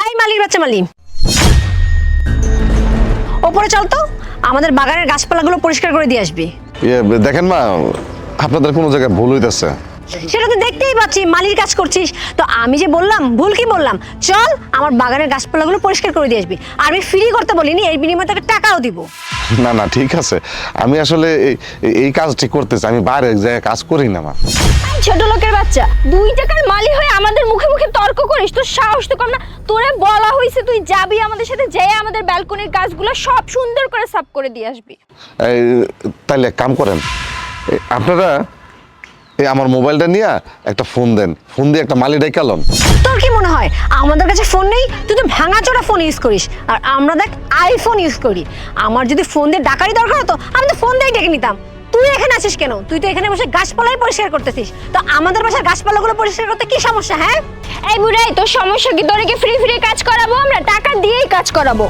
এই মালির বাচ্চা মালি, ওপরে চল তো, আমাদের বাগানের গাছপালাগুলো পরিষ্কার করে দিয়ে আসবি। দেখেন মা, আপনাদের কোনো জায়গায় ভুল হইতেছে। সেটা তো দেখতেই পাচ্ছি মালির কাজ করছিস, তো আমি যে বললাম ভুল কি বললাম? চল আমার বাগানের গাছপালাগুলো পরিষ্কার করে দিয়ে আসবি। আর আমি ফ্রি করতে বলিনি, এর বিনিময়ে তোকে টাকাও দিব। না না ঠিক আছে, আমি আসলে এই কাজটি করতেছি, আমি বাইরে এক জায়গায় কাজ করি না মা। ছোট লোকের বাচ্চা, 2 টাকার মালি হয়ে আমাদের মুখে মুখে তর্ক করিস? তোর সাহস তো কম না। তোরে বলা হয়েছে তুই যাবি আমাদের সাথে, যেয়ে আমাদের ব্যালকনির গাছগুলো সব সুন্দর করে সাফ করে দিয়ে আসবি। তাইলে এক কাম করেন, আপনারা আমার মোবাইলটা নিয়ে একটা ফোন দেন, ফোন দিয়ে একটা মালি ডাইকালন। তোর কি মনে হয় আমাদের কাছে ফোন নেই? তুই তো ভাঙাচোরা ফোন ইউজ করিস, আর আমরা দেখ আইফোন ইউজ করি। আমার যদি ফোন দিয়ে ডাকারই দরকার হতো, আমি তো ফোন দিয়ে ডেকে নিতাম। তুই এখানে আছিস কেন? তুই তো এখানে বসে গাছপালাই পরিষ্কার করতেছিস, তো আমাদের বাসার গাছপালাগুলো পরিষ্কার করতে কি সমস্যা? হ্যাঁ এই বুড়াই, তোর সমস্যা কি? তোরে কি ফ্রি ফ্রি কাজ করাবো? আমরা টাকা দিয়েই কাজ করাবো।